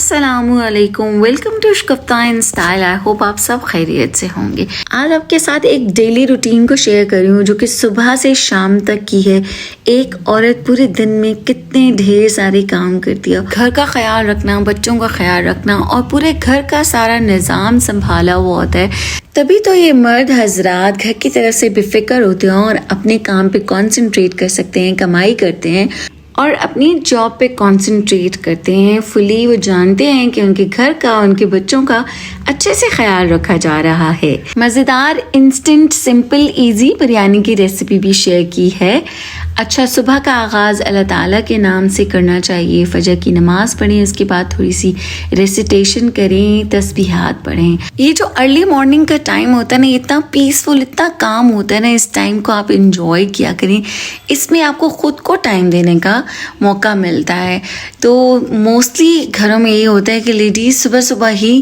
अस्सलामुअलैकुम, welcome to कप्तान style. I hope आप सब खैरियत से होंगे। आज आपके साथ एक डेली रूटीन को शेयर कर रही हूँ जो कि सुबह से शाम तक की है। एक औरत पूरे दिन में कितने ढेर सारे काम करती है। घर का ख्याल रखना, बच्चों का ख्याल रखना और पूरे घर का सारा निज़ाम संभाला हुआ होता है। तभी तो ये मर्द हजरात घर की तरफ से बेफिक्र होते हैं और अपने काम पे कंसंट्रेट कर सकते हैं, कमाई करते हैं और अपनी जॉब पे कंसंट्रेट करते हैं फुली। वो जानते हैं कि उनके घर का, उनके बच्चों का अच्छे से ख्याल रखा जा रहा है। मज़ेदार, इंस्टेंट, सिंपल, इजी बिरयानी की रेसिपी भी शेयर की है। अच्छा, सुबह का आगाज़ अल्लाह ताला के नाम से करना चाहिए। फजर की नमाज़ पढ़ें, उसके बाद थोड़ी सी रेसिटेशन करें, तस्बीहात पढ़ें। ये जो अर्ली मॉर्निंग का टाइम होता है ना, इतना पीसफुल, इतना काम होता है ना, इस टाइम को आप इंजॉय किया करें। इसमें आपको ख़ुद को टाइम देने का मौका मिलता है। तो मोस्टली घरों में ये होता है कि लेडीज़ सुबह सुबह ही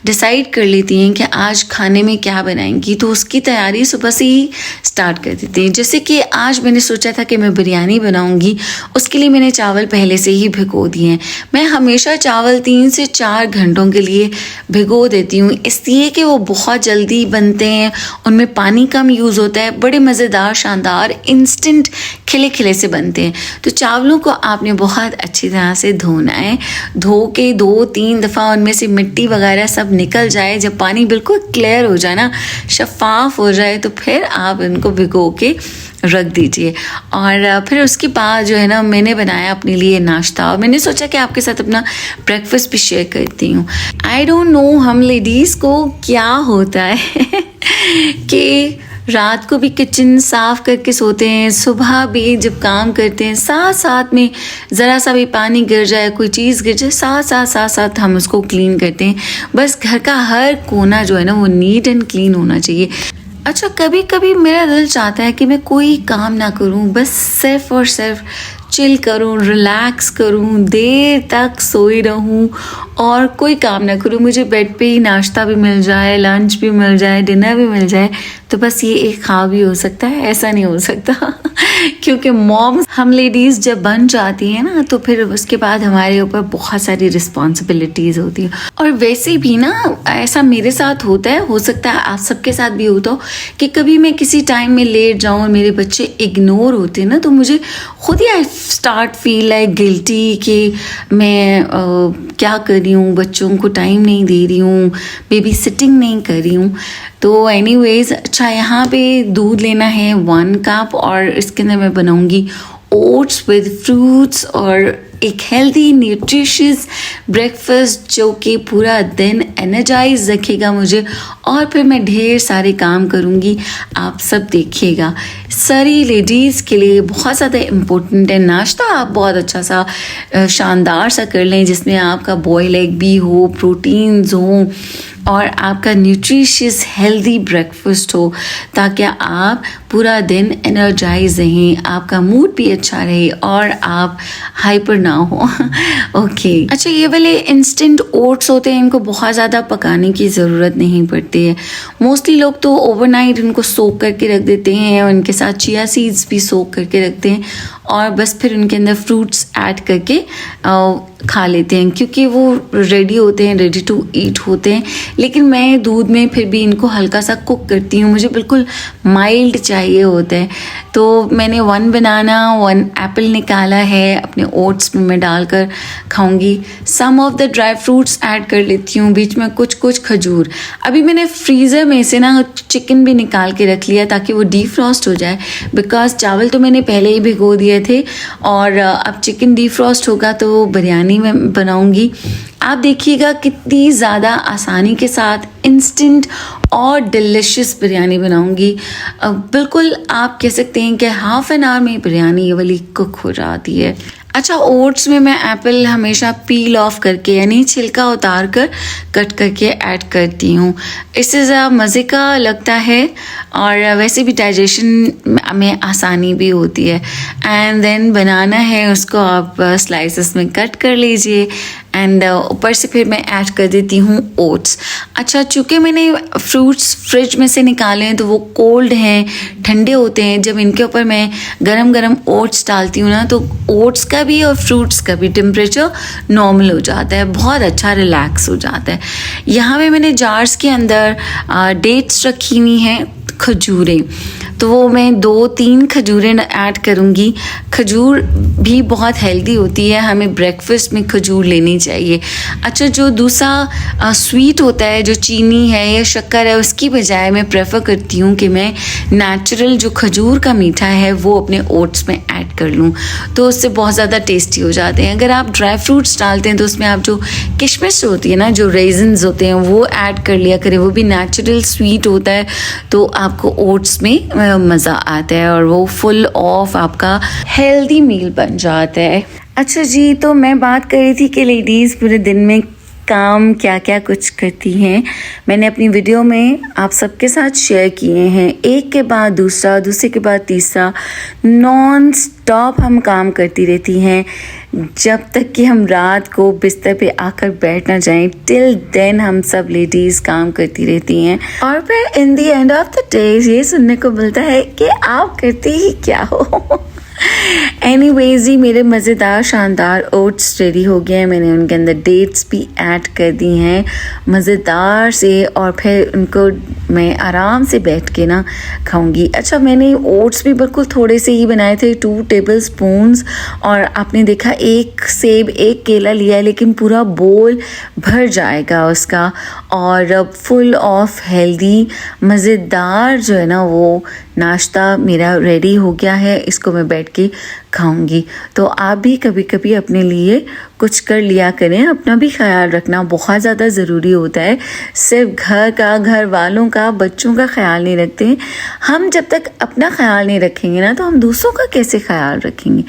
डिसाइड कर लेती हैं कि आज खाने में क्या बनाएंगी, तो उसकी तैयारी सुबह से ही स्टार्ट कर देती हैं। जैसे कि आज मैंने सोचा था कि मैं बिरयानी बनाऊंगी, उसके लिए मैंने चावल पहले से ही भिगो दिए हैं। मैं हमेशा चावल 3 से 4 घंटों के लिए भिगो देती हूँ, इसलिए कि वो बहुत जल्दी बनते हैं, उनमें पानी कम यूज़ होता है, बड़े मज़ेदार, शानदार, इंस्टेंट खिले खिले से बनते हैं। तो चावलों को आपने बहुत अच्छी तरह से धोना है। धो के 2-3 दफ़ा उनमें से मिट्टी वगैरह सब निकल जाए। जब पानी बिल्कुल क्लियर हो जाए ना, शफाफ हो जाए, तो फिर आप इनको भिगो के रख दीजिए। और फिर उसके बाद जो है ना, मैंने बनाया अपने लिए नाश्ता और मैंने सोचा कि आपके साथ अपना ब्रेकफास्ट भी शेयर करती हूँ। आई डोंट नो हम लेडीज़ को क्या होता है कि रात को भी किचन साफ़ करके सोते हैं, सुबह भी जब काम करते हैं, साथ साथ में ज़रा सा भी पानी गिर जाए, कोई चीज़ गिर जाए, साथ साथ हम उसको क्लीन करते हैं। बस घर का हर कोना जो है ना, वो नीट एंड क्लीन होना चाहिए। अच्छा, कभी कभी मेरा दिल चाहता है कि मैं कोई काम ना करूं, बस सिर्फ और सिर्फ चिल करूं, रिलैक्स करूं, देर तक सोई रहूं और कोई काम ना करूं। मुझे बेड पे ही नाश्ता भी मिल जाए, लंच भी मिल जाए, डिनर भी मिल जाए, तो बस ये एक ख्वाब ही हो सकता है। ऐसा नहीं हो सकता क्योंकि मॉम्स, हम लेडीज़ जब बन जाती हैं ना, तो फिर उसके बाद हमारे ऊपर बहुत सारी रिस्पॉन्सिबिलिटीज़ होती हैं। और वैसे भी ना, ऐसा मेरे साथ होता है, हो सकता है आप सबके साथ भी होता हो कि कभी मैं किसी टाइम में लेट जाऊँ और मेरे बच्चे इग्नोर होते हैं ना, तो मुझे खुद ही I start feel like guilty कि मैं क्या कर रही हूँ, बच्चों को टाइम नहीं दे रही हूँ, बेबी सिटिंग नहीं कर रही हूँ। तो एनीवेज, अच्छा, यहाँ पे दूध लेना है 1 कप और इसके अंदर मैं बनाऊँगी ओट्स विद फ्रूट्स और एक हेल्दी न्यूट्रिशियस ब्रेकफास्ट जो कि पूरा दिन एनर्जाइज रखेगा मुझे। और फिर मैं ढेर सारे काम करूँगी, आप सब देखिएगा। सारी लेडीज़ के लिए बहुत ज़्यादा इम्पोर्टेंट है। नाश्ता आप बहुत अच्छा सा शानदार सा कर लें, जिसमें आपका बॉयल एग भी हो, प्रोटीन्स हो और आपका न्यूट्रिशियस हेल्दी ब्रेकफास्ट हो, ताकि आप पूरा दिन एनर्जाइज रहें, आपका मूड भी अच्छा रहे और आप हाइपर ना हो। ओके, अच्छा, ये वाले इंस्टेंट ओट्स होते हैं, इनको बहुत ज़्यादा पकाने की ज़रूरत नहीं पड़ती है। मोस्टली लोग तो ओवरनाइट इनको सोक करके रख देते हैं और इनके साथ चिया सीड्स भी सोक करके रखते हैं और बस फिर उनके अंदर फ्रूट्स ऐड करके खा लेते हैं, क्योंकि वो रेडी होते हैं, रेडी टू ईट होते हैं। लेकिन मैं दूध में फिर भी इनको हल्का सा कुक करती हूँ, मुझे बिल्कुल माइल्ड चाहिए होता है। तो मैंने 1 बनाना 1 एप्पल निकाला है, अपने ओट्स में मैं डालकर खाऊंगी। Some of the dry fruits add कर लेती हूँ, बीच में कुछ खजूर। अभी मैंने फ्रीज़र में से ना चिकन भी निकाल के रख लिया ताकि वो डीफ्रॉस्ट हो जाए, बिकॉज चावल तो मैंने पहले ही भिगो दिए थे और अब चिकन डीफ्रॉस्ट होगा तो बिरयानी में बनाऊंगी। आप देखिएगा कितनी ज़्यादा आसानी के साथ इंस्टेंट और डिलिशियस बिरयानी बनाऊंगी। बिल्कुल आप कह सकते हैं कि हाफ एन आवर में बिरयानी ये वाली कुक हो जाती है। अच्छा, ओट्स में मैं एप्पल हमेशा पील ऑफ करके, यानी छिलका उतार कर कट करके ऐड करती हूँ। इससे ज़्यादा मज़े का लगता है और वैसे भी डाइजेशन में आसानी भी होती है। एंड देन बनाना है, उसको आप स्लाइसेस में कट कर लीजिए एंड ऊपर से फिर मैं ऐड कर देती हूँ ओट्स। अच्छा, चूँकि मैंने फ्रूट्स फ्रिज में से निकाले हैं तो वो कोल्ड हैं, ठंडे होते हैं। जब इनके ऊपर मैं गरम गरम ओट्स डालती हूँ ना, तो ओट्स का भी और फ्रूट्स का भी टेम्परेचर नॉर्मल हो जाता है, बहुत अच्छा रिलैक्स हो जाता है। यहाँ पे मैंने जार्स के अंदर डेट्स रखी हुई हैं, खजूरें, तो वो मैं 2-3 खजूरें ऐड करूँगी। खजूर भी बहुत हेल्दी होती है, हमें ब्रेकफास्ट में खजूर लेनी चाहिए। अच्छा, जो दूसरा स्वीट होता है, जो चीनी है या शक्कर है, उसकी बजाय मैं प्रेफर करती हूँ कि मैं नेचुरल जो खजूर का मीठा है वो अपने ओट्स में ऐड कर लूँ, तो उससे बहुत ज़्यादा टेस्टी हो जाते हैं। अगर आप ड्राई फ्रूट्स डालते हैं तो उसमें आप जो किशमिश होती है ना, जो रेजिन्स होते हैं, वो ऐड कर लिया करें, वो भी नेचुरल स्वीट होता है, तो आपको ओट्स में मज़ा आता है और वो फुल ऑफ आपका हेल्दी मील बन जाता है। अच्छा जी, तो मैं बात कर रही थी कि लेडीज़ पूरे दिन में काम क्या क्या कुछ करती हैं। मैंने अपनी वीडियो में आप सबके साथ शेयर किए हैं, एक के बाद दूसरा, दूसरे के बाद तीसरा, नॉन स्टॉप हम काम करती रहती हैं जब तक कि हम रात को बिस्तर पे आकर बैठ ना जाएं। टिल देन हम सब लेडीज़ काम करती रहती हैं और फिर in the end of the day ये सुनने को मिलता है कि आप करते ही क्या हो। एनीवेज जी, मेरे मज़ेदार शानदार ओट्स रेडी हो गए हैं। मैंने उनके अंदर डेट्स भी ऐड कर दी हैं मज़ेदार से, और फिर उनको मैं आराम से बैठ के ना खाऊंगी। अच्छा, मैंने ओट्स भी बिल्कुल थोड़े से ही बनाए थे, 2 टेबल स्पून्स, और आपने देखा 1 सेब 1 केला लिया है, लेकिन पूरा बोल भर जाएगा उसका, और फुल ऑफ हेल्दी मज़ेदार जो है ना वो नाश्ता मेरा रेडी हो गया है। इसको मैं बैठ के खाऊंगी। तो आप भी कभी कभी अपने लिए कुछ कर लिया करें, अपना भी ख्याल रखना बहुत ज़्यादा ज़रूरी होता है। सिर्फ घर का, घर वालों का, बच्चों का ख्याल नहीं रखते। हम जब तक अपना ख्याल नहीं रखेंगे ना, तो हम दूसरों का कैसे ख्याल रखेंगे,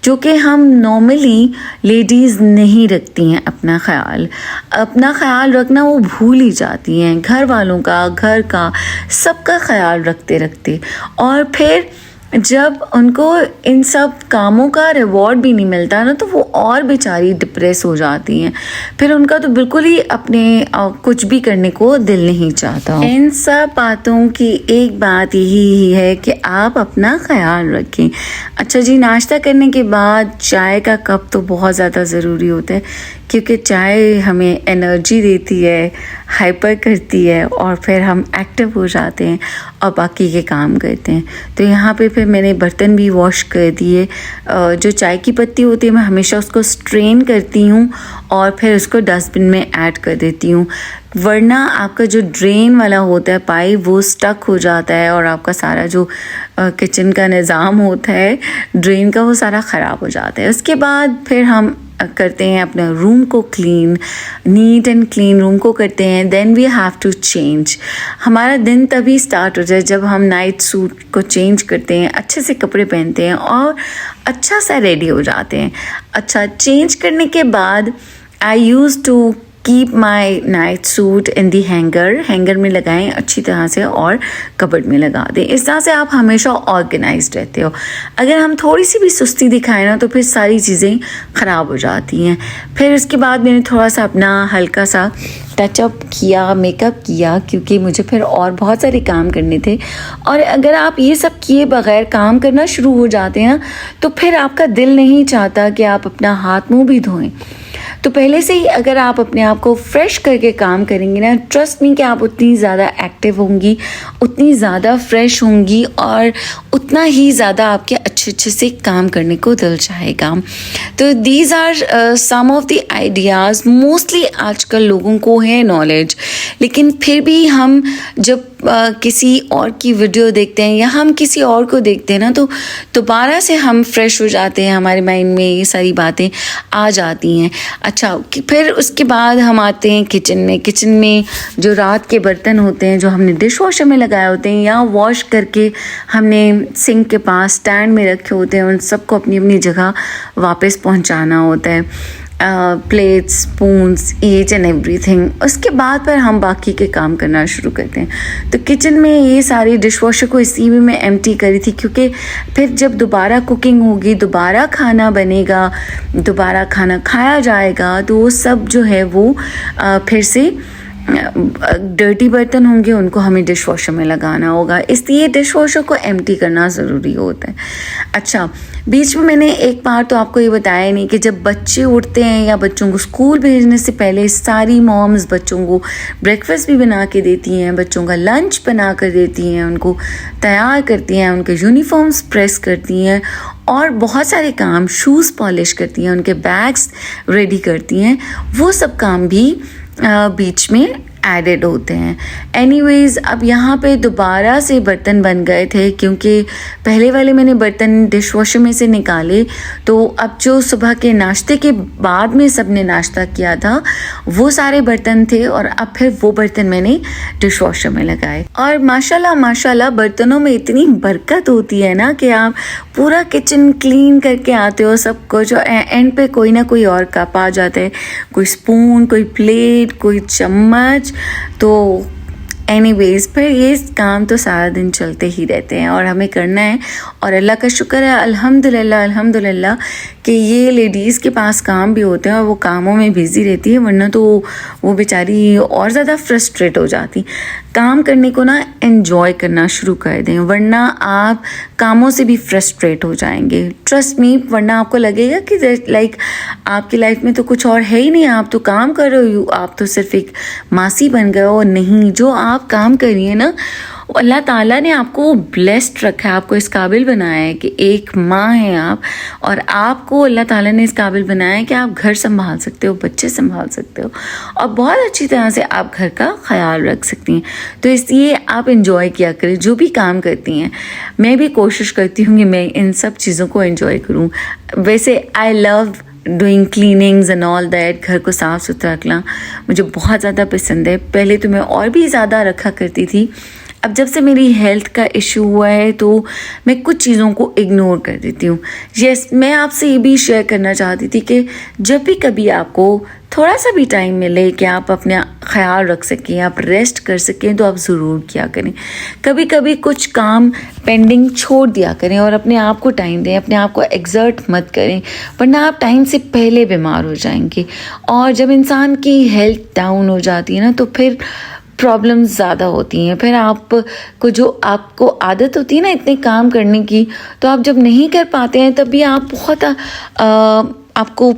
जो कि हम नॉर्मली लेडीज़ नहीं रखती हैं। अपना ख्याल रखना वो भूल ही जाती हैं, घर वालों का, घर का, सबका ख्याल रखते रखते, और फिर जब उनको इन सब कामों का रिवॉर्ड भी नहीं मिलता ना, तो वो और बेचारी डिप्रेस हो जाती हैं। फिर उनका तो बिल्कुल ही अपने कुछ भी करने को दिल नहीं चाहता। इन सब बातों की एक बात यही है कि आप अपना ख्याल रखें। अच्छा जी, नाश्ता करने के बाद चाय का कप तो बहुत ज़्यादा ज़रूरी होता है, क्योंकि चाय हमें एनर्जी देती है, हाइपर करती है, और फिर हम एक्टिव हो जाते हैं और बाकी के काम करते हैं। तो यहाँ पे फिर मैंने बर्तन भी वॉश कर दिए। जो चाय की पत्ती होती है, मैं हमेशा उसको स्ट्रेन करती हूँ और फिर उसको डस्टबिन में ऐड कर देती हूँ, वरना आपका जो ड्रेन वाला होता है पाइप, वो स्टक हो जाता है और आपका सारा जो किचन का निज़ाम होता है ड्रेन का, वो सारा ख़राब हो जाता है। उसके बाद फिर हम करते हैं अपने रूम को clean, neat and clean room को करते हैं। Then we have to change. हमारा दिन तभी स्टार्ट हो जाए जब हम नाइट सूट को चेंज करते हैं, अच्छे से कपड़े पहनते हैं और अच्छा सा रेडी हो जाते हैं। अच्छा, चेंज करने के बाद I use to keep my night suit in the hanger में लगाएं अच्छी तरह से और कबर्ड में लगा दें। इस तरह से आप हमेशा ऑर्गेनाइज्ड रहते हो। अगर हम थोड़ी सी भी सुस्ती दिखाएं ना, तो फिर सारी चीज़ें ख़राब हो जाती हैं। फिर उसके बाद मैंने थोड़ा सा अपना हल्का सा टचअप किया, मेकअप किया, क्योंकि मुझे फिर और बहुत सारे काम करने थे। और अगर आप ये सब किए बगैर काम करना शुरू हो जाते हैं ना, तो फिर आपका दिल नहीं चाहता कि आप अपना हाथ मुंह भी धोएं। तो पहले से ही अगर आप अपने आप को फ्रेश करके काम करेंगे ना, ट्रस्ट मी कि आप उतनी ज़्यादा एक्टिव होंगी, उतनी ज़्यादा फ्रेश होंगी और उतना ही ज़्यादा आपके अच्छे से काम करने को दिल चाहेगा। तो these are some of the ideas. Mostly आजकल लोगों को है नॉलेज, लेकिन फिर भी हम जब किसी और की वीडियो देखते हैं या हम किसी और को देखते हैं ना, तो दोबारा से हम फ्रेश हो जाते हैं, हमारे माइंड में ये सारी बातें आ जाती हैं। अच्छा, फिर उसके बाद हम आते हैं किचन में जो रात के बर्तन होते हैं, जो हमने डिश वॉशर में लगाए होते हैं या वॉश करके हमने सिंक के पास स्टैंड में रखे होते हैं, उन सबको अपनी अपनी जगह वापस पहुंचाना होता है। Plates, spoons, each and everything. उसके बाद पर हम बाकी के काम करना शुरू करते हैं। तो किचन में ये सारी डिश वॉशर को इसी में मैं एम्प्टी करी थी, क्योंकि फिर जब दोबारा कुकिंग होगी, दोबारा खाना बनेगा, दोबारा खाना खाया जाएगा, तो वो सब जो है वो फिर से डर्टी बर्तन होंगे, उनको हमें डिश वॉशर में लगाना होगा, इसलिए डिश वॉशर को एम्प्टी करना ज़रूरी होता है। अच्छा, बीच में मैंने एक बार तो आपको ये बताया नहीं कि जब बच्चे उठते हैं या बच्चों को स्कूल भेजने से पहले सारी मॉम्स बच्चों को ब्रेकफास्ट भी बना के देती हैं, बच्चों का लंच बना कर देती हैं, उनको तैयार करती हैं, उनके यूनिफॉर्म्स प्रेस करती हैं और बहुत सारे काम, शूज़ पॉलिश करती हैं, उनके बैग्स रेडी करती हैं। वो सब काम भी बीच में एडेड होते हैं। एनीवेज़, अब यहाँ पे दोबारा से बर्तन बन गए थे, क्योंकि पहले वाले मैंने बर्तन डिश वॉशर में से निकाले, तो अब जो सुबह के नाश्ते के बाद में सब ने नाश्ता किया था वो सारे बर्तन थे, और अब फिर वो बर्तन मैंने डिश वॉशर में लगाए। और माशाल्लाह माशाल्लाह बर्तनों में इतनी बरकत होती है ना कि आप पूरा किचन क्लीन करके आते हो, सब कुछ, और एंड पे कोई ना कोई और कप आ जाता है, कोई स्पून, कोई प्लेट, कोई चम्मच। तो एनीवेज, फिर ये काम तो सारा दिन चलते ही रहते हैं और हमें करना है। और अल्लाह का शुक्र है, अल्हम्दुलिल्लाह अल्हम्दुलिल्लाह कि ये लेडीज़ के पास काम भी होते हैं और वो कामों में बिज़ी रहती है, वरना तो वो बेचारी और ज़्यादा फ्रस्ट्रेट हो जाती। काम करने को ना एंजॉय करना शुरू कर दें, वरना आप कामों से भी फ्रस्ट्रेट हो जाएंगे। ट्रस्ट मी, वरना आपको लगेगा कि लाइक आपकी लाइफ में तो कुछ और है ही नहीं, आप तो काम कर रहे हो, आप तो सिर्फ एक मासी बन गए हो। नहीं, जो आप काम कर रही है ना, अल्लाह ताला ने आपको ब्लेस्ड रखा है, आपको इस काबिल बनाया है कि एक माँ हैं आप, और आपको अल्लाह ताला ने इस काबिल बनाया है कि आप घर संभाल सकते हो, बच्चे संभाल सकते हो, और बहुत अच्छी तरह से आप घर का ख्याल रख सकती हैं। तो इसलिए आप इंजॉय किया करें जो भी काम करती हैं। मैं भी कोशिश करती हूँ कि मैं इन सब चीज़ों को इंजॉय करूँ। वैसे I love doing cleanings and all that, घर को साफ़ सुथरा रखना मुझे बहुत ज़्यादा पसंद है। पहले तो मैं और भी ज़्यादा रखा करती थी, अब जब से मेरी हेल्थ का इशू हुआ है तो मैं कुछ चीज़ों को इग्नोर कर देती हूँ। यस, मैं आपसे ये भी शेयर करना चाहती थी कि जब भी कभी आपको थोड़ा सा भी टाइम मिले कि आप अपना ख्याल रख सकें, आप रेस्ट कर सकें, तो आप ज़रूर किया करें। कभी कभी कुछ काम पेंडिंग छोड़ दिया करें और अपने आप को टाइम दें, अपने आप को एक्सर्ट मत करें, वरना आप टाइम से पहले बीमार हो जाएंगे। और जब इंसान की हेल्थ डाउन हो जाती है ना, तो फिर प्रॉब्लम्स ज़्यादा होती हैं। फिर आपको जो आपको आदत होती है ना इतने काम करने की, तो आप जब नहीं कर पाते हैं तब भी आप बहुत आपको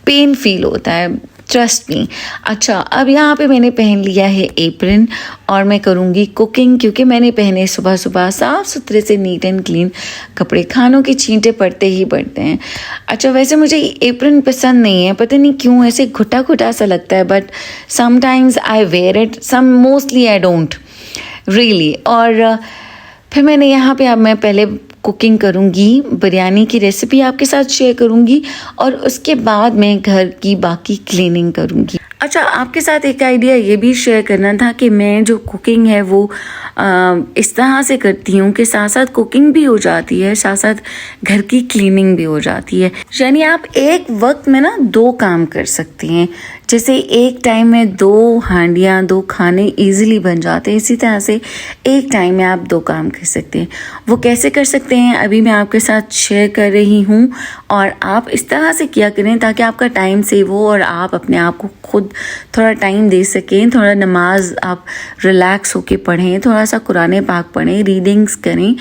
पेन फील होता है, ट्रस्ट मी। अच्छा, अब यहाँ पे मैंने पहन लिया है एप्रन और मैं करूँगी कुकिंग, क्योंकि मैंने पहने सुबह सुबह साफ़ सुथरे से नीट एंड क्लीन कपड़े, खानों के छींटे पड़ते ही पड़ते हैं। अच्छा, वैसे मुझे एप्रन पसंद नहीं है, पता नहीं क्यों, ऐसे घुटा घुटा सा लगता है, but sometimes I wear it, mostly I don't really. और फिर मैंने यहाँ पे, अब मैं पहले कुकिंग करूँगी, बिरयानी की रेसिपी आपके साथ शेयर करूँगी और उसके बाद मैं घर की बाकी क्लीनिंग करूँगी। अच्छा, आपके साथ एक आइडिया ये भी शेयर करना था कि मैं जो कुकिंग है वो इस तरह से करती हूँ कि साथ साथ कुकिंग भी हो जाती है, साथ साथ घर की क्लीनिंग भी हो जाती है। यानी आप एक वक्त में ना 2 काम कर सकती हैं। जैसे एक टाइम में 2 हांडियाँ, 2 खाने इजीली बन जाते हैं, इसी तरह से एक टाइम में आप 2 काम कर सकते हैं। वो कैसे कर सकते हैं अभी मैं आपके साथ शेयर कर रही हूँ, और आप इस तरह से किया करें ताकि आपका टाइम सेव हो और आप अपने आप को खुद थोड़ा टाइम दे सकें। थोड़ा नमाज आप रिलैक्स होके पढ़ें, थोड़ा सा कुरान पाक पढ़ें, रीडिंग्स करें,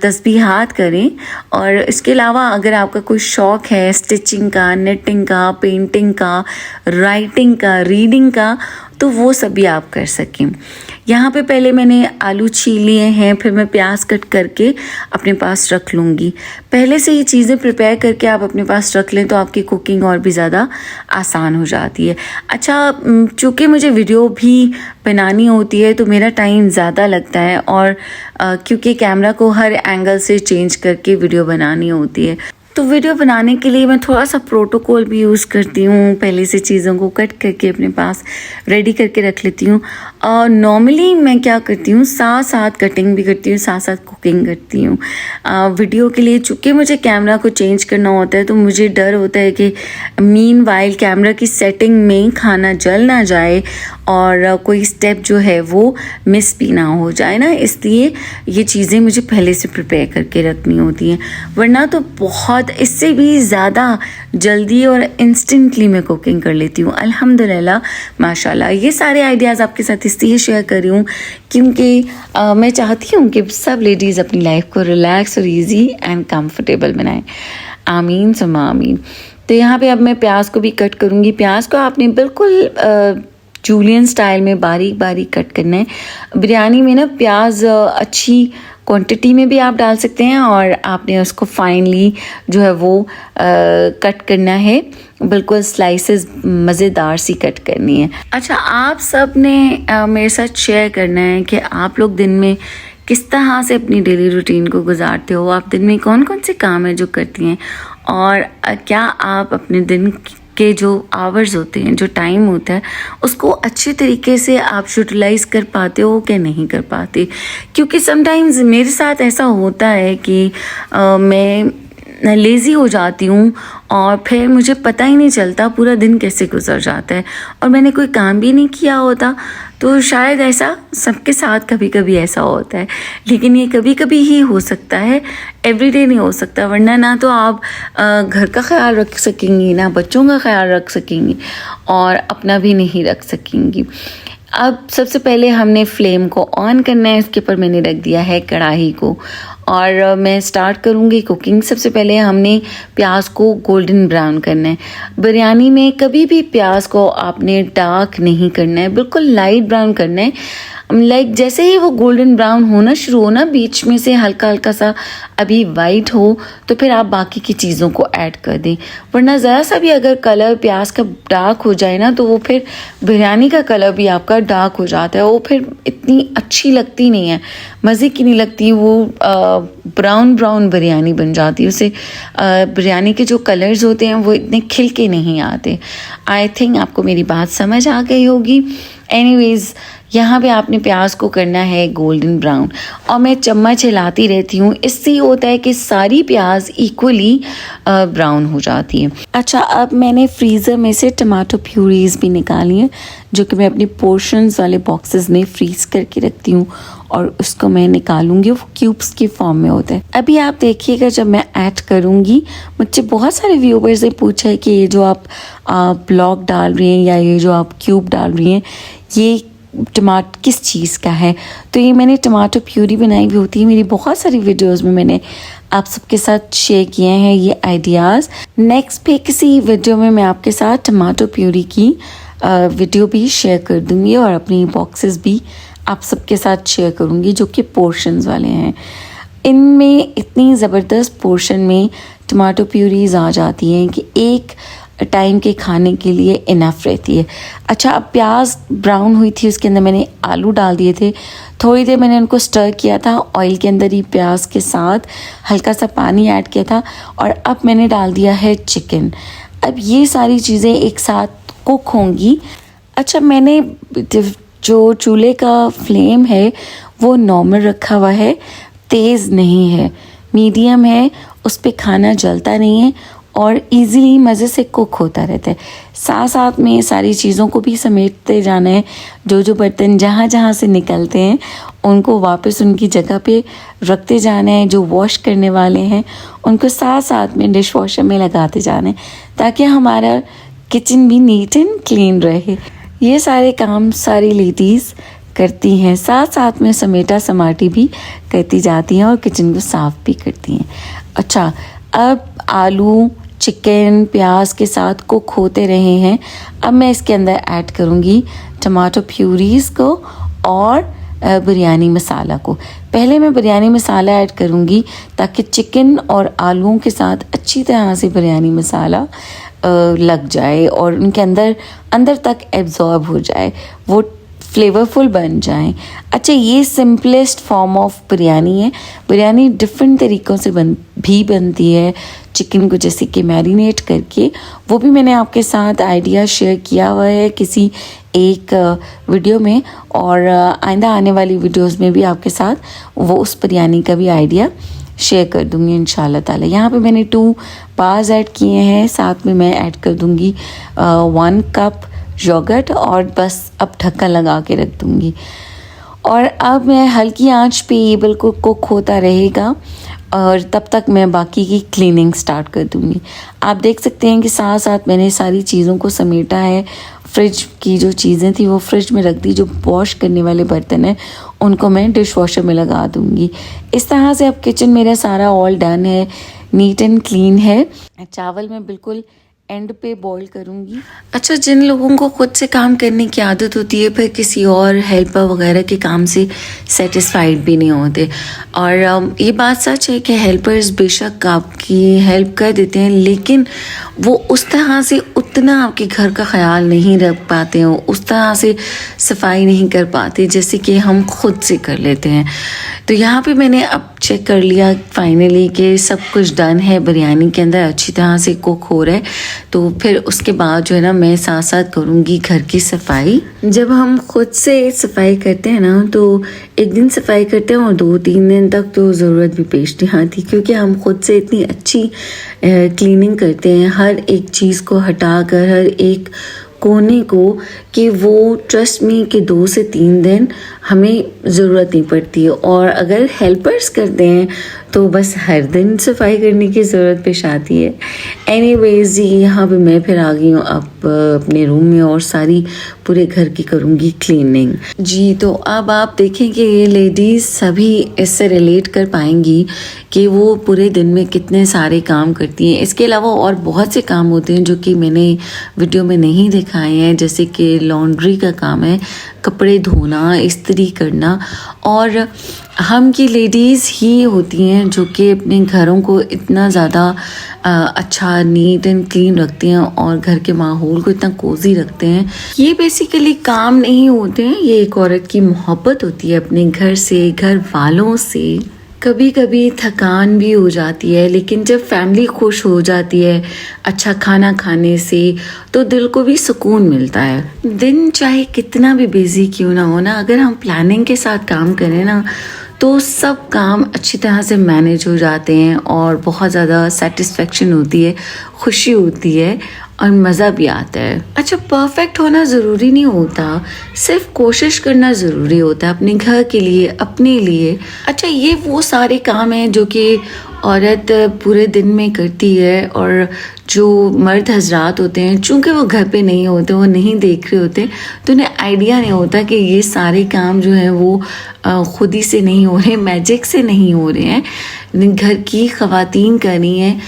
तस्बीहात करें। और इसके अलावा अगर आपका कोई शौक़ है स्टिचिंग का, निटिंग का, पेंटिंग का, राइटिंग का, रीडिंग का, तो वो सब भी आप कर सकें। यहाँ पे पहले मैंने आलू छील लिए हैं, फिर मैं प्याज कट करके अपने पास रख लूँगी। पहले से ये चीज़ें प्रिपेयर करके आप अपने पास रख लें तो आपकी कुकिंग और भी ज़्यादा आसान हो जाती है। अच्छा, चूँकि मुझे वीडियो भी बनानी होती है तो मेरा टाइम ज़्यादा लगता है, और क्योंकि कैमरा को हर एंगल से चेंज करके वीडियो बनानी होती है, तो वीडियो बनाने के लिए मैं थोड़ा सा प्रोटोकॉल भी यूज़ करती हूँ, पहले से चीज़ों को कट करके अपने पास रेडी करके रख लेती हूँ। और नॉर्मली मैं क्या करती हूँ, साथ साथ कटिंग भी करती हूँ, साथ साथ कुकिंग करती हूँ वीडियो के लिए। चूँकि मुझे कैमरा को चेंज करना होता है तो मुझे डर होता है कि मीनवाइल कैमरा की सेटिंग में खाना जल ना जाए और कोई स्टेप जो है वो मिस भी ना हो जाए ना, इसलिए ये चीज़ें मुझे पहले से प्रिपेयर करके रखनी होती हैं। वरना तो बहुत इससे भी ज़्यादा जल्दी और इंस्टेंटली मैं कुकिंग कर लेती हूँ अल्हम्दुलिल्लाह माशाल्लाह। ये सारे आइडियाज़ आपके साथ इसलिए शेयर कर रही हूँ क्योंकि मैं चाहती हूँ कि सब लेडीज़ अपनी लाइफ को रिलैक्स और ईजी एंड कम्फर्टेबल बनाएं। आमीन सुम्मा आमीन। तो यहाँ पे अब मैं प्याज को भी कट करूँगी। प्याज को आपने बिल्कुल जूलियन स्टाइल में बारीक बारीक कट करना है। बिरयानी में ना प्याज अच्छी क्वांटिटी में भी आप डाल सकते हैं और आपने उसको फाइनली जो है वो कट करना है, बिल्कुल स्लाइसेस मज़ेदार सी कट करनी है। अच्छा, आप सब ने मेरे साथ शेयर करना है कि आप लोग दिन में किस तरह से अपनी डेली रूटीन को गुजारते हो। आप दिन में कौन कौन से काम है जो करती हैं और क्या आप अपने दिन के जो आवर्स होते हैं, जो टाइम होता है, उसको अच्छे तरीके से आप यूटिलाइज़ कर पाते हो कि नहीं कर पाते। क्योंकि समटाइम्स मेरे साथ ऐसा होता है कि मैं लेज़ी हो जाती हूँ और फिर मुझे पता ही नहीं चलता पूरा दिन कैसे गुजर जाता है और मैंने कोई काम भी नहीं किया होता। तो शायद ऐसा सबके साथ कभी कभी ऐसा होता है, लेकिन ये कभी कभी ही हो सकता है, एवरीडे नहीं हो सकता। वरना ना तो आप घर का ख्याल रख सकेंगी, ना बच्चों का ख्याल रख सकेंगी और अपना भी नहीं रख सकेंगी। अब सबसे पहले हमने फ्लेम को ऑन करना है। इसके ऊपर मैंने रख दिया है कढ़ाई को और मैं स्टार्ट करूँगी कुकिंग। सबसे पहले हमने प्याज को गोल्डन ब्राउन करना है। बिरयानी में कभी भी प्याज को आपने डार्क नहीं करना है, बिल्कुल लाइट ब्राउन करना है। लाइक जैसे ही वो गोल्डन ब्राउन होना शुरू हो ना, बीच में से हल्का हल्का सा अभी वाइट हो, तो फिर आप बाकी की चीज़ों को ऐड कर दें। वरना ज़रा सा भी अगर कलर प्याज का डार्क हो जाए ना, तो वो फिर बिरयानी का कलर भी आपका डार्क हो जाता है, वो फिर इतनी अच्छी लगती नहीं है, मज़े की नहीं लगती। वो ब्राउन ब्राउन बिरयानी बन जाती है, उसे बिरयानी के जो कलर्स होते हैं वो इतने खिल के नहीं आते। आई थिंक आपको मेरी बात समझ आ गई होगी। एनीवेज़, यहाँ पे आपने प्याज को करना है गोल्डन ब्राउन और मैं चम्मच हिलाती रहती हूँ। इससे होता है कि सारी प्याज इक्वली ब्राउन हो जाती है। अच्छा, अब मैंने फ्रीज़र में से टमाटो प्यूरीज भी निकाली है, जो कि मैं अपनी पोर्शंस वाले बॉक्सेस में फ्रीज करके रखती हूँ और उसको मैं निकालूंगी। वो क्यूब्स की फॉर्म में होता है। अभी आप देखिएगा जब मैं ऐड करूँगी, मुझसे बहुत सारे व्यूवर्स ने पूछा है कि ये जो आप ब्लॉक डाल रही हैं या ये जो आप क्यूब डाल रही हैं, ये टमाटर किस चीज़ का है। तो ये मैंने टमाटो प्यूरी बनाई हुई होती है। मेरी बहुत सारी वीडियोस में मैंने आप सबके साथ शेयर किए हैं ये आइडियाज़। नेक्स्ट पे किसी वीडियो में मैं आपके साथ टमाटो प्यूरी की वीडियो भी शेयर कर दूँगी और अपनी बॉक्सेस भी आप सबके साथ शेयर करूँगी जो कि पोर्शंस वाले हैं। इनमें इतनी ज़बरदस्त पोर्शन में टमाटो प्यूरीज आ जाती हैं कि एक टाइम के खाने के लिए इनफ रहती है। अच्छा, अब प्याज ब्राउन हुई थी, उसके अंदर मैंने आलू डाल दिए थे। थोड़ी देर मैंने उनको स्टर किया था ऑयल के अंदर ही, प्याज के साथ हल्का सा पानी ऐड किया था और अब मैंने डाल दिया है चिकन। अब ये सारी चीज़ें एक साथ कुक होंगी। अच्छा, मैंने जो चूल्हे का फ्लेम है वो नॉर्मल रखा हुआ है, तेज़ नहीं है, मीडियम है। उस पर खाना जलता नहीं है और इजीली मज़े से कुक होता रहता है। साथ साथ में सारी चीज़ों को भी समेटते जाना है। जो जो बर्तन जहाँ जहाँ से निकलते हैं उनको वापस उनकी जगह पे रखते जाना है। जो वॉश करने वाले हैं उनको साथ साथ में डिश वॉशर में लगाते जाना है ताकि हमारा किचन भी नीट एंड क्लीन रहे। ये सारे काम सारी लेडीज़ करती हैं, साथ साथ में समेटा समाटी भी करती जाती हैं और किचन को साफ़ भी करती हैं। अच्छा, अब आलू चिकन प्याज के साथ कुक होते रहे हैं। अब मैं इसके अंदर ऐड करूँगी टमाटो प्यूरीज को और बिरयानी मसाला को। पहले मैं बिरयानी मसाला ऐड करूँगी ताकि चिकन और आलूओं के साथ अच्छी तरह से बिरयानी मसाला लग जाए और उनके अंदर तक एब्जॉर्ब हो जाए। वो फ्लेवरफुल बन जाएं। अच्छा, ये सिंपलेस्ट फॉर्म ऑफ बिरयानी है। बिरयानी डिफरेंट तरीक़ों से बनती है, चिकन को जैसे कि मैरिनेट करके, वो भी मैंने आपके साथ आइडिया शेयर किया हुआ है किसी एक वीडियो में, और आइंदा आने वाली वीडियोस में भी आपके साथ वो उस बिरयानी का भी आइडिया शेयर कर दूँगी इंशाल्लाह ताला। यहाँ पे मैंने 2 पास ऐड किए हैं, साथ में मैं ऐड कर दूँगी 1 कप योगर्ट, और बस अब ढक्कन लगा के रख दूँगी। और अब मैं हल्की आंच पे ये बिल्कुल कुक होता रहेगा, और तब तक मैं बाकी की क्लीनिंग स्टार्ट कर दूँगी। आप देख सकते हैं कि साथ साथ मैंने सारी चीज़ों को समेटा है। फ्रिज की जो चीज़ें थी वो फ्रिज में रख दी, जो वॉश करने वाले बर्तन हैं उनको मैं डिश वॉशर में लगा दूँगी। इस तरह से अब किचन मेरा सारा ऑल डन है, नीट एंड क्लीन है। चावल मैं बिल्कुल एंड पे बॉईल करूँगी। अच्छा, जिन लोगों को खुद से काम करने की आदत होती है, फिर किसी और हेल्पर वगैरह के काम से सेटिस्फाइड भी नहीं होते। और ये बात सच है कि हेल्पर्स बेशक आपकी हेल्प कर देते हैं, लेकिन वो उस तरह से उतना आपके घर का ख्याल नहीं रख पाते हैं, उस तरह से सफाई नहीं कर पाते जैसे कि हम खुद से कर लेते हैं। तो यहाँ पे मैंने अब चेक कर लिया फाइनली कि सब कुछ डन है, बिरयानी के अंदर अच्छी तरह से कुक हो रहा है। तो फिर उसके बाद जो है ना, मैं साथ साथ करूँगी घर की सफाई। जब हम खुद से सफाई करते हैं ना, तो एक दिन सफाई करते हैं और 2-3 दिन तक तो ज़रूरत भी पेश नहीं आती, क्योंकि हम खुद से इतनी अच्छी क्लीनिंग करते हैं, हर एक चीज़ को हटा कर, हर एक कोने को, कि वो ट्रस्ट मी कि 2 से 3 दिन हमें ज़रूरत नहीं पड़ती है। और अगर हेल्पर्स करते हैं तो बस हर दिन सफाई करने की ज़रूरत पेश आती है। एनीवेज़ जी, यहाँ पे मैं फिर आ गई हूँ अब अपने रूम में, और सारी पूरे घर की करूँगी क्लीनिंग जी। तो अब आप देखें कि ये लेडीज़ सभी इससे रिलेट कर पाएंगी कि वो पूरे दिन में कितने सारे काम करती हैं। इसके अलावा और बहुत से काम होते हैं जो कि मैंने वीडियो में नहीं दिखाए हैं, जैसे कि लॉन्ड्री का काम है, कपड़े धोना, इस्त्री करना। और हम की लेडीज़ ही होती हैं जो कि अपने घरों को इतना ज़्यादा अच्छा नीट एंड क्लीन रखती हैं, और घर के माहौल को इतना कोजी रखते हैं। ये बेसिकली काम नहीं होते हैं, ये एक औरत की मोहब्बत होती है अपने घर से, घर वालों से। कभी कभी थकान भी हो जाती है, लेकिन जब फैमिली खुश हो जाती है अच्छा खाना खाने से, तो दिल को भी सुकून मिलता है। दिन चाहे कितना भी बिजी क्यों ना हो ना, अगर हम प्लानिंग के साथ काम करें ना, तो सब काम अच्छी तरह से मैनेज हो जाते हैं, और बहुत ज़्यादा सेटिस्फेक्शन होती है, खुशी होती है, और मज़ा भी आता है। अच्छा, परफेक्ट होना ज़रूरी नहीं होता, सिर्फ कोशिश करना ज़रूरी होता है अपने घर के लिए, अपने लिए। अच्छा, ये वो सारे काम हैं जो कि औरत पूरे दिन में करती है, और जो मर्द हजरात होते हैं, चूँकि वो घर पे नहीं होते, वो नहीं देख रहे होते, तो उन्हें आइडिया नहीं होता कि ये सारे काम जो हैं वो खुद ही से नहीं हो रहे, मैजिक से नहीं हो रहे हैं, घर की ख़वातीन कर रही हैं,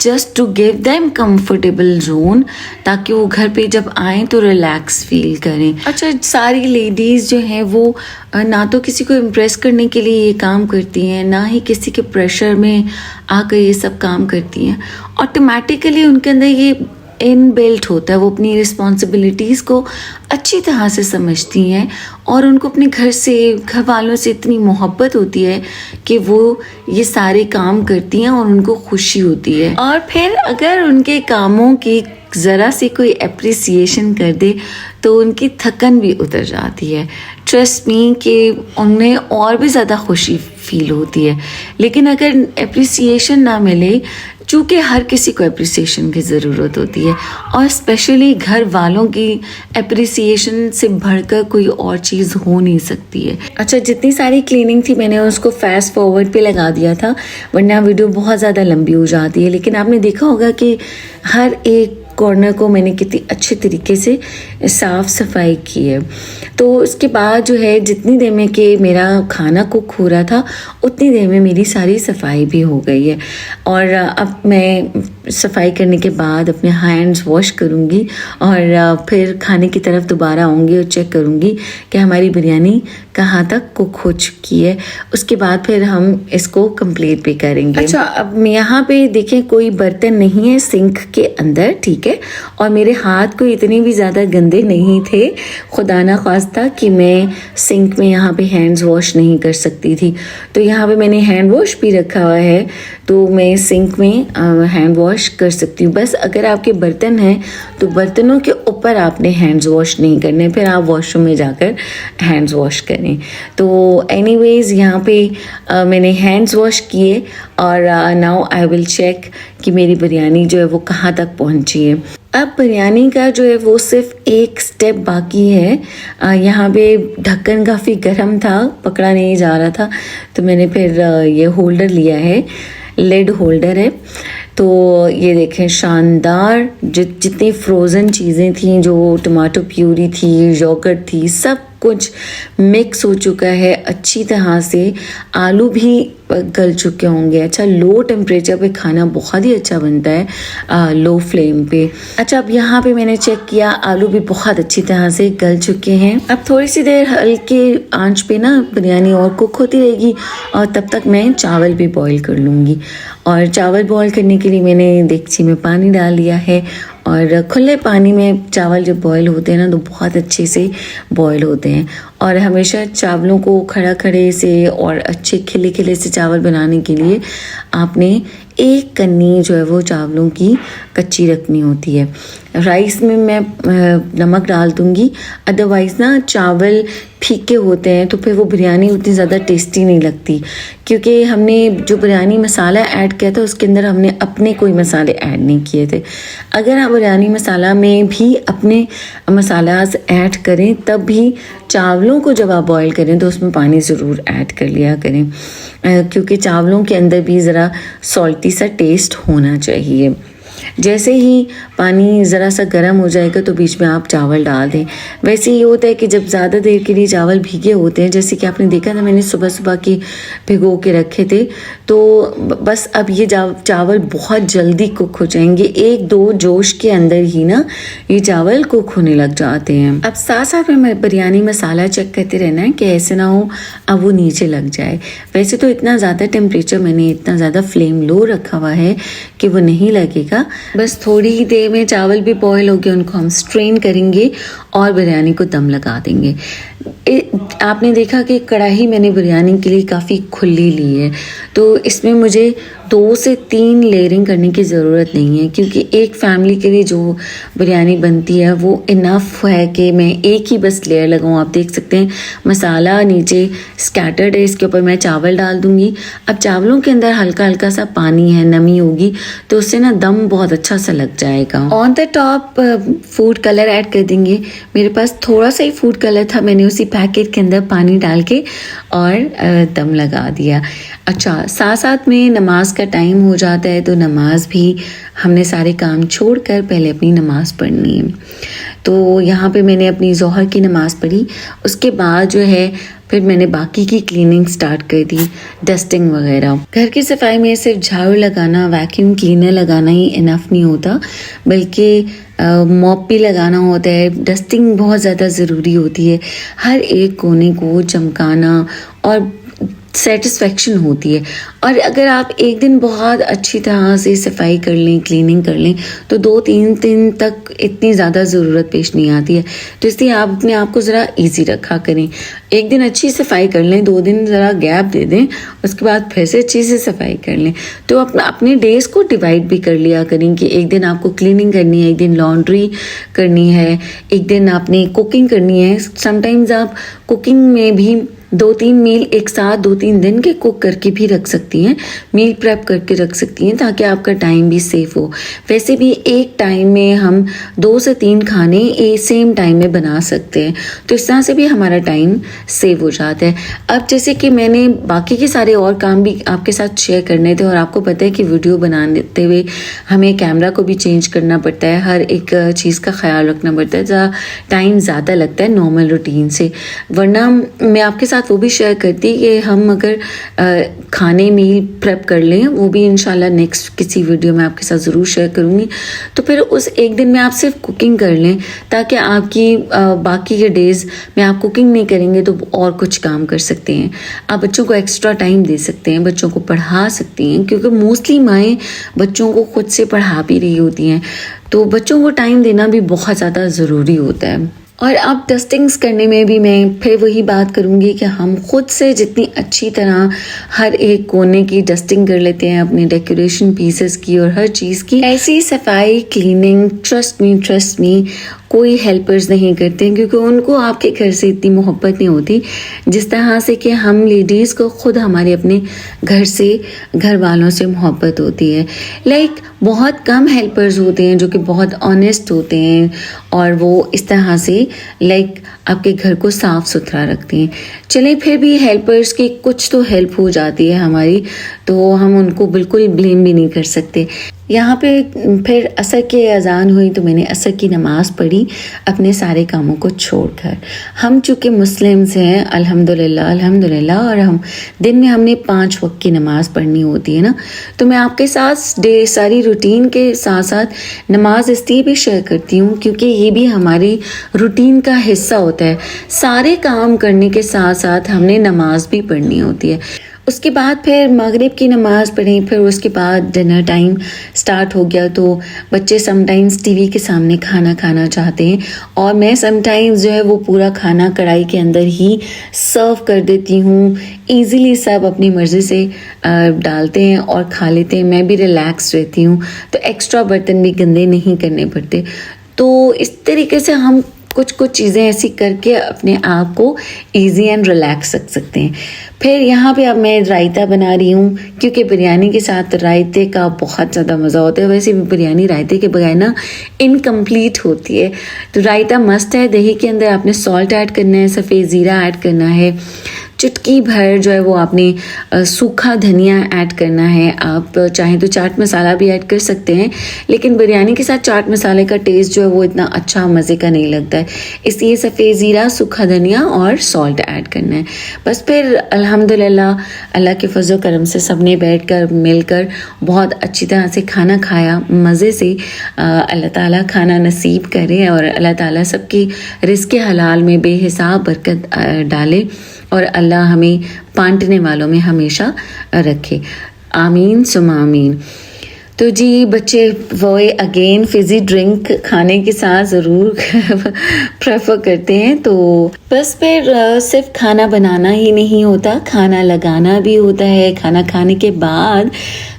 just to give them comfortable zone, ताकि वो घर पे जब आएँ तो रिलैक्स फील करें। अच्छा, सारी लेडीज़ जो हैं वो ना तो किसी को इम्प्रेस करने के लिए ये काम करती हैं, ना ही किसी के प्रेशर में आकर ये सब काम करती हैं। ऑटोमेटिकली उनके अंदर ये इनबिल्ट होता है, वो अपनी रिस्पॉन्सिबिलिटीज़ को अच्छी तरह से समझती हैं, और उनको अपने घर से, घर वालों से इतनी मोहब्बत होती है कि वो ये सारे काम करती हैं और उनको खुशी होती है। और फिर अगर उनके कामों की ज़रा सी कोई एप्रिसिएशन कर दे तो उनकी थकन भी उतर जाती है। ट्रस्ट मी कि उन्हें और भी ज़्यादा खुशी फील होती है। लेकिन अगर एप्रिसिएशन ना मिले, चूँकि हर किसी को एप्रिसिएशन की ज़रूरत होती है, और स्पेशली घर वालों की एप्रिसिएशन से बढ़कर कोई और चीज़ हो नहीं सकती है। अच्छा, जितनी सारी क्लीनिंग थी मैंने उसको फास्ट फॉरवर्ड पे लगा दिया था, वरना वीडियो बहुत ज़्यादा लंबी हो जाती है। लेकिन आपने देखा होगा कि हर एक कॉर्नर को मैंने कितनी अच्छे तरीके से साफ़ सफाई की है। तो उसके बाद जो है, जितनी देर में कि मेरा खाना कुक हो रहा था, उतनी देर में मेरी सारी सफाई भी हो गई है। और अब मैं सफाई करने के बाद अपने हैंड्स वॉश करूँगी, और फिर खाने की तरफ दोबारा आऊँगी और चेक करूँगी कि हमारी बिरयानी कहाँ तक कुक हो चुकी है। उसके बाद फिर हम इसको कंप्लीट भी करेंगे। अच्छा, अब यहाँ पे देखें कोई बर्तन नहीं है सिंक के अंदर, ठीक है, और मेरे हाथ को इतनी भी ज़्यादा गंदे नहीं थे, खुदा ना ख्वास्ता कि मैं सिंक में यहाँ पे हैंड्स वॉश नहीं कर सकती थी। तो यहाँ पे मैंने हैंड वॉश भी रखा हुआ है, तो मैं सिंक में हैंड वॉश कर सकती हूँ। बस अगर आपके बर्तन हैं तो बर्तनों के ऊपर आपने हैंड्स वॉश नहीं करने, फिर आप वॉशरूम में जाकर हैंड्स वॉश करें। तो एनीवेज यहाँ पे मैंने हैंड्स वॉश किए और नाउ आई विल चेक कि मेरी बिरयानी जो है वो कहाँ तक पहुँची है। अब बिरयानी का जो है वो सिर्फ एक स्टेप बाकी है। यहाँ पे ढक्कन काफ़ी गर्म था, पकड़ा नहीं जा रहा था, तो मैंने फिर ये होल्डर लिया है, लिड होल्डर है। तो ये देखें शानदार, जितनी फ्रोज़न चीज़ें थी, जो टमाटो प्यूरी थी, योगर्ट थी, सब कुछ मिक्स हो चुका है अच्छी तरह से। आलू भी गल चुके होंगे। अच्छा, लो टेम्परेचर पे खाना बहुत ही अच्छा बनता है, लो फ्लेम पे। अच्छा, अब यहाँ पे मैंने चेक किया, आलू भी बहुत अच्छी तरह से गल चुके हैं। अब थोड़ी सी देर हल्के आंच पे ना बिरयानी और कुक होती रहेगी, और तब तक मैं चावल भी बॉईल कर लूँगी। और चावल बॉईल करने के लिए मैंने देगची में पानी डाल लिया है, और खुले पानी में चावल जब बॉईल होते हैं ना तो बहुत अच्छे से बॉईल होते हैं। और हमेशा चावलों को खड़ा खड़े से और अच्छे खिले खिले से चावल बनाने के लिए आपने एक कन्नी जो है वो चावलों की कच्ची रखनी होती है। राइस में मैं नमक डाल दूँगी, अदरवाइज़ ना चावल फीके होते हैं तो फिर वो बिरयानी उतनी ज़्यादा टेस्टी नहीं लगती, क्योंकि हमने जो बिरयानी मसाला ऐड किया था उसके अंदर हमने अपने कोई मसाले ऐड नहीं किए थे। अगर आप बिरयानी मसाला में भी अपने मसालास ऐड करें, तब भी चावलों को जब आप बॉईल करें तो उसमें पानी ज़रूर ऐड कर लिया करें, क्योंकि चावलों के अंदर भी ज़रा सॉल्टी सा टेस्ट होना चाहिए। जैसे ही पानी ज़रा सा गर्म हो जाएगा तो बीच में आप चावल डाल दें। वैसे ये होता है कि जब ज़्यादा देर के लिए चावल भीगे होते हैं, जैसे कि आपने देखा था मैंने सुबह सुबह के भिगो के रखे थे, तो बस अब ये चावल बहुत जल्दी कुक हो जाएंगे। एक दो जोश के अंदर ही ना ये चावल कुक होने लग जाते हैं। अब साथ साथ में बिरयानी मसाला चेक करते रहना है कि ऐसे ना हो अब वो नीचे लग जाए। वैसे तो इतना ज़्यादा टेम्परेचर, मैंने इतना ज़्यादा फ्लेम लो रखा हुआ है कि वो नहीं लगेगा। बस थोड़ी ही देर में चावल भी बॉयल हो गए, उनको हम स्ट्रेन करेंगे और बिरयानी को दम लगा देंगे। आपने देखा कि कढ़ाई मैंने बिरयानी के लिए काफ़ी खुली ली है, तो इसमें मुझे 2 से 3 लेयरिंग करने की ज़रूरत नहीं है, क्योंकि एक फैमिली के लिए जो बिरयानी बनती है वो इनफ है कि मैं एक ही बस लेयर लगाऊँ। आप देख सकते हैं मसाला नीचे स्कैटर्ड है, इसके ऊपर मैं चावल डाल दूँगी। अब चावलों के अंदर हल्का हल्का सा पानी है, नमी होगी, तो उससे ना दम बहुत अच्छा सा लग जाएगा। On the top food colour add कर देंगे। मेरे पास थोड़ा सा ही फूड कलर था, मैंने उसी पैकेट के अंदर पानी डाल के और दम लगा दिया। अच्छा, साथ साथ में नमाज का टाइम हो जाता है, तो नमाज भी हमने सारे काम छोड़कर पहले अपनी नमाज पढ़नी है। तो यहाँ पे मैंने अपनी ज़ोहर की नमाज पढ़ी, उसके बाद जो है फिर मैंने बाकी की क्लीनिंग स्टार्ट कर दी, डस्टिंग वगैरह। घर की सफाई में सिर्फ झाड़ू लगाना, वैक्यूम क्लीनर लगाना ही इनफ नहीं होता, बल्कि मॉप भी लगाना होता है। डस्टिंग बहुत ज़्यादा ज़रूरी होती है, हर एक कोने को चमकाना और सेटिस्फेक्शन होती है। और अगर आप एक दिन बहुत अच्छी तरह से सफाई कर लें, क्लीनिंग कर लें, तो 2-3 दिन तक इतनी ज़्यादा ज़रूरत पेश नहीं आती है। तो इसलिए आप अपने आप को ज़रा इजी रखा करें। एक दिन अच्छी सफाई कर लें, 2 दिन ज़रा गैप दे दें, उसके बाद फिर से अच्छी से सफाई कर लें। तो अपने डेज़ को डिवाइड भी कर लिया करें कि एक दिन आपको क्लीनिंग करनी है, एक दिन लॉन्ड्री करनी है, एक दिन आपने कुकिंग करनी है। समटाइम्स आप कुकिंग में भी 2-3 मील एक साथ 2-3 दिन के कुक करके भी रख सकती हैं, मील प्रेप करके रख सकती हैं, ताकि आपका टाइम भी सेफ हो। वैसे भी एक टाइम में हम 2 से 3 खाने एक सेम टाइम में बना सकते हैं, तो इस तरह से भी हमारा टाइम सेव हो जाता है। अब जैसे कि मैंने बाकी के सारे और काम भी आपके साथ शेयर करने थे, और आपको पता है कि वीडियो बनाते हुए हमें कैमरा को भी चेंज करना पड़ता है, हर एक चीज़ का ख्याल रखना पड़ता है, टाइम ज़्यादा लगता है नॉर्मल रूटीन से। वरना मैं आपके साथ साथ वो भी शेयर करती कि हम अगर खाने मील प्रेप कर लें, वो भी इंशाल्लाह नेक्स्ट किसी वीडियो में आपके साथ ज़रूर शेयर करूँगी। तो फिर उस एक दिन में आप सिर्फ कुकिंग कर लें, ताकि आपकी बाकी के डेज़ में आप कुकिंग नहीं करेंगे तो और कुछ काम कर सकते हैं। आप बच्चों को एक्स्ट्रा टाइम दे सकते हैं, बच्चों को पढ़ा सकती हैं, क्योंकि मोस्टली माएँ बच्चों को खुद से पढ़ा भी रही होती हैं, तो बच्चों को टाइम देना भी बहुत ज़्यादा ज़रूरी होता है। और अब डस्टिंग्स करने में भी मैं फिर वही बात करूँगी कि हम खुद से जितनी अच्छी तरह हर एक कोने की डस्टिंग कर लेते हैं, अपने डेकोरेशन पीसेस की और हर चीज़ की, ऐसी सफाई क्लीनिंग ट्रस्ट मी कोई हेल्पर्स नहीं करते हैं, क्योंकि उनको आपके घर से इतनी मोहब्बत नहीं होती जिस तरह से कि हम लेडीज़ को खुद हमारे अपने घर से, घर वालों से मोहब्बत होती है। लाइक बहुत कम हेल्पर्स होते हैं जो कि बहुत ऑनेस्ट होते हैं और वो इस तरह से लाइक आपके घर को साफ़ सुथरा रखते हैं। चले फिर भी हेल्पर्स की कुछ तो हेल्प हो जाती है हमारी, तो हम उनको बिल्कुल ब्लेम भी नहीं कर सकते। यहाँ पे फिर असर की अज़ान हुई तो मैंने असर की नमाज़ पढ़ी अपने सारे कामों को छोड़कर। हम चूँकि मुस्लिम्स हैं अल्हम्दुलिल्लाह, और हम दिन में हमने 5 वक्त की नमाज़ पढ़नी होती है ना, तो मैं आपके साथ सारी रूटीन के साथ साथ नमाज इसलिए भी शेयर करती हूँ क्योंकि ये भी हमारी रूटीन का हिस्सा होता है। सारे काम करने के साथ साथ हमने नमाज भी पढ़नी होती है। उसके बाद फिर मगरिब की नमाज़ पढ़ी, फिर उसके बाद डिनर टाइम स्टार्ट हो गया, तो बच्चे समटाइम्स टीवी के सामने खाना खाना चाहते हैं और मैं समटाइम्स जो है वो पूरा खाना कढ़ाई के अंदर ही सर्व कर देती हूँ। ईज़िली सब अपनी मर्ज़ी से डालते हैं और खा लेते हैं। मैं भी रिलैक्स रहती हूँ, तो एक्स्ट्रा बर्तन भी गंदे नहीं करने पड़ते। तो इस तरीके से हम कुछ चीज़ें ऐसी करके अपने आप को इजी एंड रिलैक्स रख सकते हैं। फिर यहाँ पे अब मैं रायता बना रही हूँ, क्योंकि बिरयानी के साथ रायते का बहुत ज़्यादा मज़ा होता है। वैसे भी बिरयानी रायते के बगैर ना इनकम्प्लीट होती है, तो रायता मस्त है। दही के अंदर आपने सॉल्ट ऐड करना है, सफ़ेद ज़ीरा ऐड करना है, चुटकी भर जो है वो आपने सूखा धनिया ऐड करना है। आप चाहें तो चाट मसाला भी ऐड कर सकते हैं, लेकिन बिरयानी के साथ चाट मसाले का टेस्ट जो है वो इतना अच्छा मज़े का नहीं लगता है, इसलिए सफ़ेद ज़ीरा, सूखा धनिया और सॉल्ट ऐड करना है। बस फिर अल्हम्दुलिल्लाह अल्लाह के फजल करम से सबने बैठकर मिलकर बहुत अच्छी तरह से खाना खाया मज़े से। अल्लाह ताला खाना नसीब करे और अल्लाह ताला सबकी रिज़्क़ हलाल में बेहिसाब बरकत डाले और अल्लाह हमें बांटने वालों में हमेशा रखे। आमीन सुमा आमीन। तो जी बच्चे वो अगेन फिज़ी ड्रिंक खाने के साथ ज़रूर प्रेफर करते हैं। तो बस फिर सिर्फ खाना बनाना ही नहीं होता, खाना लगाना भी होता है। खाना खाने के बाद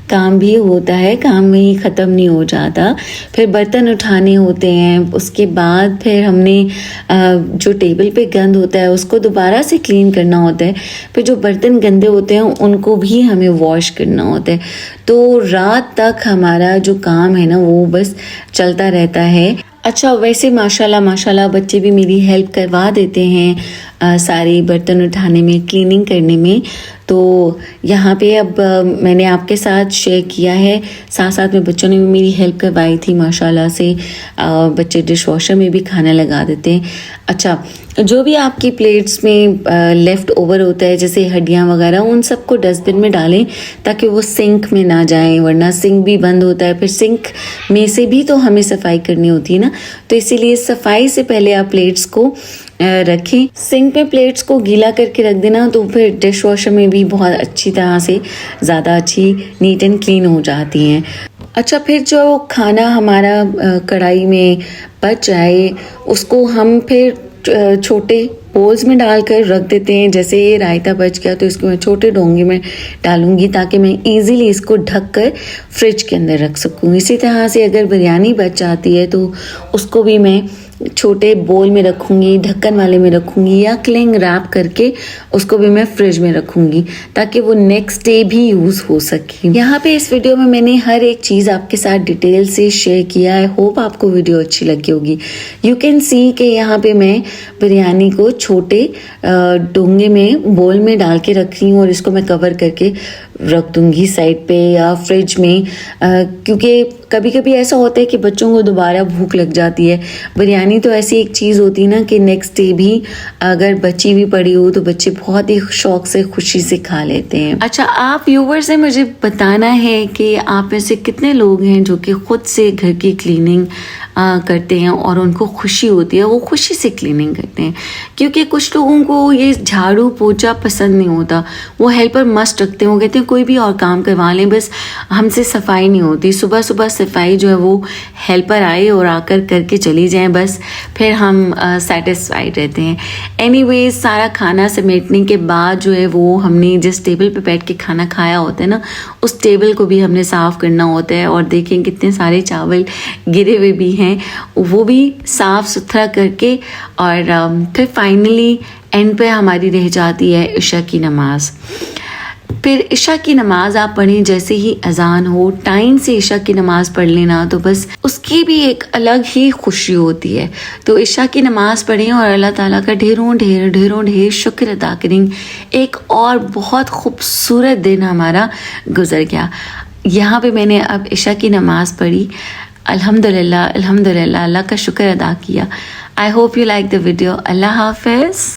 काम भी होता है, काम में ही ख़त्म नहीं हो जाता। फिर बर्तन उठाने होते हैं, उसके बाद फिर हमने जो टेबल पे गंद होता है उसको दोबारा से क्लीन करना होता है। फिर जो बर्तन गंदे होते हैं उनको भी हमें वॉश करना होता है। तो रात तक हमारा जो काम है ना वो बस चलता रहता है। अच्छा वैसे माशाल्लाह बच्चे भी मेरी हेल्प करवा देते हैं सारी बर्तन उठाने में, क्लीनिंग करने में। तो यहाँ पे अब मैंने आपके साथ शेयर किया है, साथ साथ में बच्चों ने भी मेरी हेल्प करवाई थी माशाल्लाह से। बच्चे डिश वॉशर में भी खाना लगा देते हैं। अच्छा जो भी आपकी प्लेट्स में लेफ़्ट ओवर होता है, जैसे हड्डियाँ वगैरह, उन सबको डस्टबिन में डालें ताकि वो सिंक में ना जाएं, वरना सिंक भी बंद होता है। फिर सिंक में से भी तो हमें सफाई करनी होती है ना, तो इसीलिए सफाई से पहले आप प्लेट्स को रखें। सिंक पे प्लेट्स को गीला करके रख देना तो फिर डिश वॉशर में भी बहुत अच्छी तरह से ज़्यादा अच्छी नीट एंड क्लीन हो जाती हैं। अच्छा फिर जो खाना हमारा कढ़ाई में बच जाए उसको हम फिर छोटे बोल्स में डालकर रख देते हैं। जैसे ये रायता बच गया तो इसको मैं छोटे डोंगे में डालूंगी ताकि मैं इजीली इसको ढक कर फ्रिज के अंदर रख सकूँ। इसी तरह से अगर बिरयानी बच जाती है तो उसको भी मैं छोटे बोल में रखूँगी, ढक्कन वाले में रखूँगी, या क्लिंग रैप करके उसको भी मैं फ्रिज में रखूँगी ताकि वो नेक्स्ट डे भी यूज़ हो सके। यहाँ पे इस वीडियो में मैंने हर एक चीज़ आपके साथ डिटेल से शेयर किया है। होप आपको वीडियो अच्छी लगी होगी। यू कैन सी कि यहाँ पे मैं बिरयानी को छोटे डोंगे में बोल में डाल के रख रही हूँ और इसको मैं कवर करके रख दूंगी साइड पे या फ्रिज में, क्योंकि कभी कभी ऐसा होता है कि बच्चों को दोबारा भूख लग जाती है। बिरयानी तो ऐसी एक चीज़ होती है ना कि नेक्स्ट डे भी अगर बची भी पड़ी हो तो बच्चे बहुत ही शौक से खुशी से खा लेते हैं। अच्छा, आप व्यूवर से मुझे बताना है कि आप में से कितने लोग हैं जो कि खुद से घर की क्लीनिंग करते हैं और उनको खुशी होती है, वो खुशी से क्लीनिंग करते हैं। क्योंकि कुछ लोगों को ये झाड़ू पोछा पसंद नहीं होता, वो हेल्पर मस्ट रखते हैं, वो कहते हैं कोई भी और काम करवा लें, बस हमसे सफाई नहीं होती। सुबह सुबह सफाई जो है वो हेल्पर आए और आकर करके चली जाएं, बस फिर हम सेटिस्फाइड रहते हैं। एनीवेज, सारा खाना समेटने के बाद जो है वो हमने जिस टेबल पे बैठ के खाना खाया होता है ना, उस टेबल को भी हमने साफ़ करना होता है। और देखें कितने सारे चावल गिरे हुए भी हैं, वो भी साफ़ सुथरा करके। और फिर फाइनली एंड पे हमारी रह जाती है इशा की नमाज़। फिर इशा की नमाज़ आप पढ़ें, जैसे ही अजान हो टाइम से इशा की नमाज़ पढ़ लेना, तो बस उसकी भी एक अलग ही खुशी होती है। तो इशा की नमाज़ पढ़ें और अल्लाह ताला का ढेरों ढेर शुक्र अदा करें। एक और बहुत खूबसूरत दिन हमारा गुजर गया। यहाँ पे मैंने अब इशा की नमाज़ पढ़ी, अल्हम्दुलिल्लाह अल्हम्दुलिल्लाह, अल्लाह का शुक्र अदा किया। I hope you like the video. Allah हाफिज़।